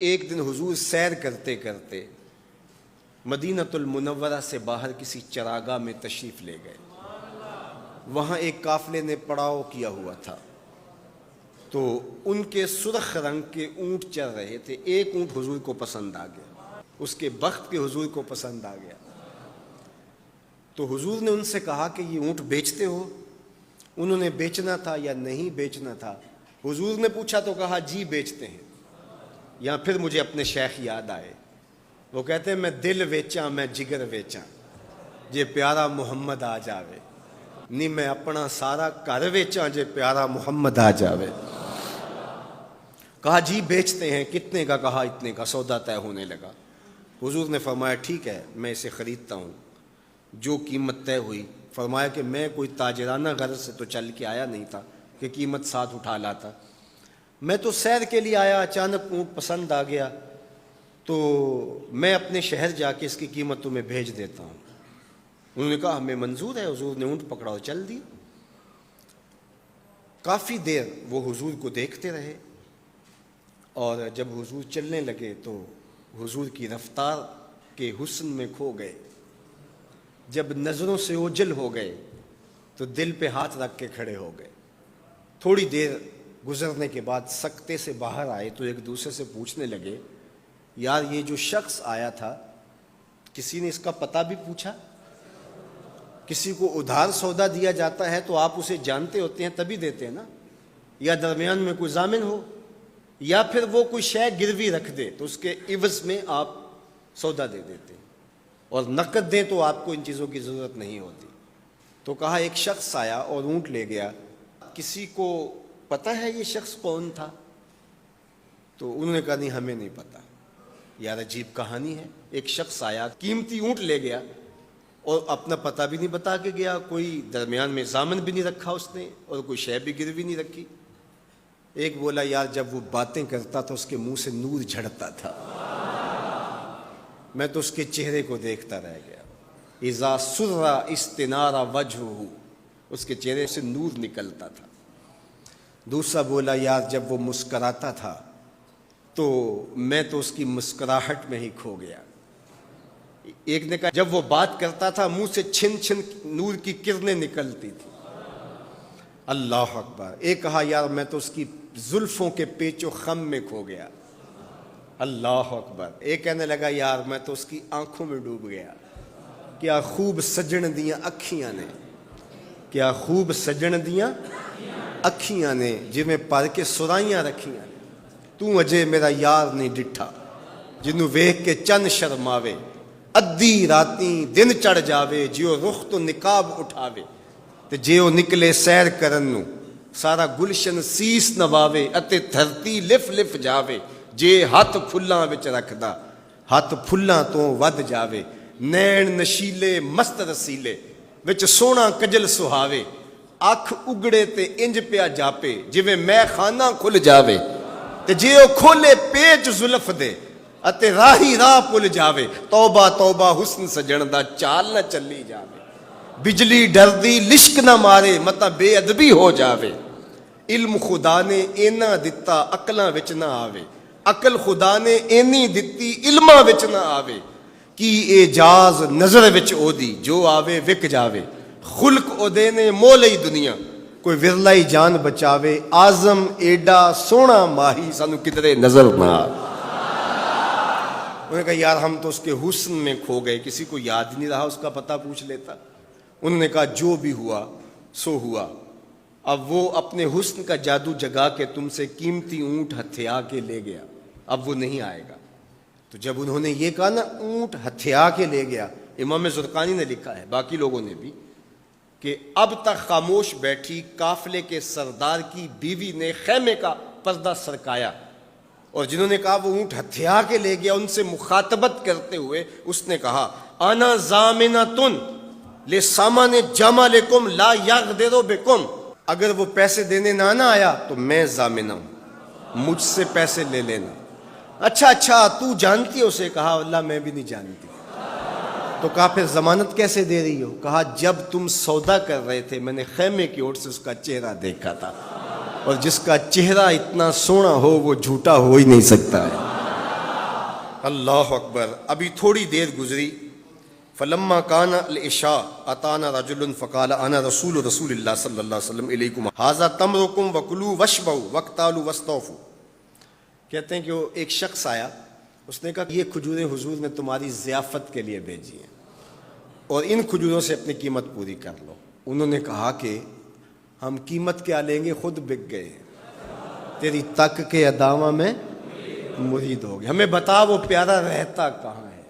ایک دن حضور سیر کرتے کرتے مدینۃ المنورہ سے باہر کسی چراگاہ میں تشریف لے گئے۔ وہاں ایک قافلے نے پڑاؤ کیا ہوا تھا، تو ان کے سرخ رنگ کے اونٹ چل رہے تھے۔ ایک اونٹ حضور کو پسند آ گیا، اس کے بخت کے حضور کو پسند آ گیا، تو حضور نے ان سے کہا کہ یہ اونٹ بیچتے ہو؟ انہوں نے بیچنا تھا یا نہیں بیچنا تھا؟ حضور نے پوچھا تو کہا جی بیچتے ہیں۔ یا پھر مجھے اپنے شیخ یاد آئے، وہ کہتے ہیں میں دل ویچاں میں جگر ویچاں جے پیارا محمد آ جاوے، نہیں میں اپنا سارا گھر ویچاں جے پیارا محمد آ جاوے۔ کہا جی بیچتے ہیں، کتنے کا؟ کہا اتنے کا۔ سودا طے ہونے لگا۔ حضور نے فرمایا ٹھیک ہے میں اسے خریدتا ہوں۔ جو قیمت طے ہوئی، فرمایا کہ میں کوئی تاجرانہ غرض سے تو چل کے آیا نہیں تھا کہ قیمت ساتھ اٹھا لاتا، میں تو سیر کے لیے آیا، اچانک اونٹ پسند آ گیا تو میں اپنے شہر جا کے اس کی قیمت تمہیں بھیج دیتا ہوں۔ انہوں نے کہا ہمیں منظور ہے۔ حضور نے اونٹ پکڑا اور چل دی۔ کافی دیر وہ حضور کو دیکھتے رہے، اور جب حضور چلنے لگے تو حضور کی رفتار کے حسن میں کھو گئے۔ جب نظروں سے اوجھل ہو گئے تو دل پہ ہاتھ رکھ کے کھڑے ہو گئے۔ تھوڑی دیر گزرنے کے بعد سکتے سے باہر آئے تو ایک دوسرے سے پوچھنے لگے یار یہ جو شخص آیا تھا کسی نے اس کا پتہ بھی پوچھا؟ کسی کو ادھار سودا دیا جاتا ہے تو آپ اسے جانتے ہوتے ہیں تبھی دیتے ہیں نا، یا درمیان میں کوئی ضامن ہو، یا پھر وہ کوئی شے گروی رکھ دے تو اس کے عوض میں آپ سودا دے دیتے ہیں، اور نقد دیں تو آپ کو ان چیزوں کی ضرورت نہیں ہوتی۔ تو کہا ایک شخص آیا اور اونٹ لے گیا، کسی کو پتہ ہے یہ شخص کون تھا؟ تو انہوں نے کہا نہیں ہمیں نہیں پتہ۔ یار عجیب کہانی ہے، ایک شخص آیا قیمتی اونٹ لے گیا اور اپنا پتہ بھی نہیں بتا کے گیا، کوئی درمیان میں ضامن بھی نہیں رکھا اس نے، اور کوئی شے بھی گروی نہیں رکھی۔ ایک بولا یار جب وہ باتیں کرتا تھا اس کے منہ سے نور جھڑتا تھا، میں تو اس کے چہرے کو دیکھتا رہ گیا۔ اذا سر استنار وجہہ، اس کے چہرے سے نور نکلتا تھا۔ دوسرا بولا یار جب وہ مسکراتا تھا تو میں تو اس کی مسکراہٹ میں ہی کھو گیا۔ ایک نے کہا جب وہ بات کرتا تھا منہ سے چھن چھن نور کی کرنیں نکلتی تھی۔ اللہ اکبر۔ ایک کہا یار میں تو اس کی زلفوں کے پیچ و خم میں کھو گیا۔ اللہ اکبر۔ ایک کہنے لگا یار میں تو اس کی آنکھوں میں ڈوب گیا، کیا خوب سجن دیاں اکھیاں نے، کیا خوب سجن دیاں اکھیاں نے جویں پر کے سرائیاں رکھیاں نے، تو اجے میرا یار نہیں ڈٹھا جنوں ویکھ کے چن شرماوے، ادھی راتیں دن چڑھ جاوے جیو رخ تو نقاب اٹھاوے، تے جیو نکلے سیر کرن نو سارا گلشن سیس نواوے، اتے دھرتی لف لف جاوے جے ہاتھ پھلاں وچ رکھدا ہاتھ پھلاں تو ود جاوے، نین نشیلے مست رسیلے وچ سونا کجل سہاوے، اکھ اگڑے تے انج پیا جاپے جویں میں خانہ کھل جاوے، تے جے او کھولے پیچ زلف دے اتے راہی راہ پل جاوے، توبہ توبہ حسن سجن دا چال نہ چلی جاوے، بجلی ڈردی لشک نہ مارے متا بے ادبی ہو جاوے، علم خدا نے اینا دتا عقلاں وچ نہ آوے، عقل خدا نے اینی دتی علماں وچ نہ آوے، کی اعجاز نظر وچ او دی جو آوے وک جاوے، خلق او دے نے مولئی دنیا کوئی ورلائی جان بچاوے، آزم ایڈا سونا ماہی سانو کدرے نظر نہ آوے۔ انہوں نے کہا یار ہم تو اس کے حسن میں کھو گئے، کسی کو یاد نہیں رہا اس کا پتہ پوچھ لیتا۔ انہوں نے کہا جو بھی ہوا سو ہوا، اب وہ اپنے حسن کا جادو جگا کے تم سے قیمتی اونٹ ہتھیا کے لے گیا، اب وہ نہیں آئے گا۔ تو جب انہوں نے یہ کہا نا اونٹ ہتھیا کے لے گیا، امام زرقانی نے لکھا ہے باقی لوگوں نے بھی کہ اب تک خاموش بیٹھی قافلے کے سردار کی بیوی نے خیمے کا پردہ سرکایا، اور جنہوں نے کہا وہ اونٹ ہتھیا کے لے گیا ان سے مخاطبت کرتے ہوئے اس نے کہا انا ضامنۃ لسامان جمالکم لا یغدر بکم، اگر وہ پیسے دینے نہ آیا تو میں ضامنہ ہوں، مجھ سے پیسے لے لینا۔ اچھا تو جانتی ہے اسے؟ کہا اللہ میں بھی نہیں جانتی۔ تو کہا پھر ضمانت کیسے دے رہی ہو؟ کہا جب تم سودا کر رہے تھے میں نے خیمے کی اوٹ سے اس کا چہرہ دیکھا تھا، اور جس کا چہرہ اتنا سونا ہو وہ جھوٹا ہو ہی نہیں سکتا ہے۔ اللہ اکبر. ابھی تھوڑی دیر گزری. فلما کان العشاء اتانا رجل فقال انا رسول اللہ صلی اللہ علیہ وسلم الیکم ھذا تمرکم وکلوا واشبعوا واقتالوا واستوفوا. کہتے ہیں کہ وہ ایک شخص آیا, اس نے کہا یہ کھجوریں حضور نے تمہاری ضیافت کے لیے بھیجی ہیں اور ان کھجوروں سے اپنی قیمت پوری کر لو. انہوں نے کہا کہ ہم قیمت کیا لیں گے, خود بک گئے, تیری تک کے ادامہ میں مرید ہو گئے, ہمیں بتا وہ پیارا رہتا کہاں ہے.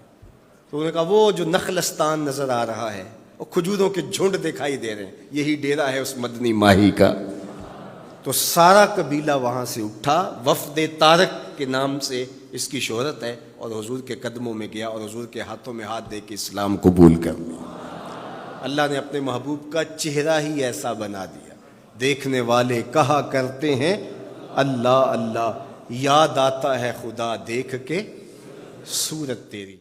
تو انہوں نے کہا وہ جو نخلستان نظر آ رہا ہے, اور کھجوروں کے جھنڈ دکھائی دے رہے ہیں, یہی ڈیرا ہے اس مدنی ماہی کا. تو سارا قبیلہ وہاں سے اٹھا, وفد طارق کے نام سے اس کی شہرت ہے, اور حضور کے قدموں میں گیا اور حضور کے ہاتھوں میں ہاتھ دے کے اسلام قبول کر لیا. اللہ نے اپنے محبوب کا چہرہ ہی ایسا بنا دیا, دیکھنے والے کہا کرتے ہیں اللہ اللہ, یاد آتا ہے خدا دیکھ کے صورت تیری.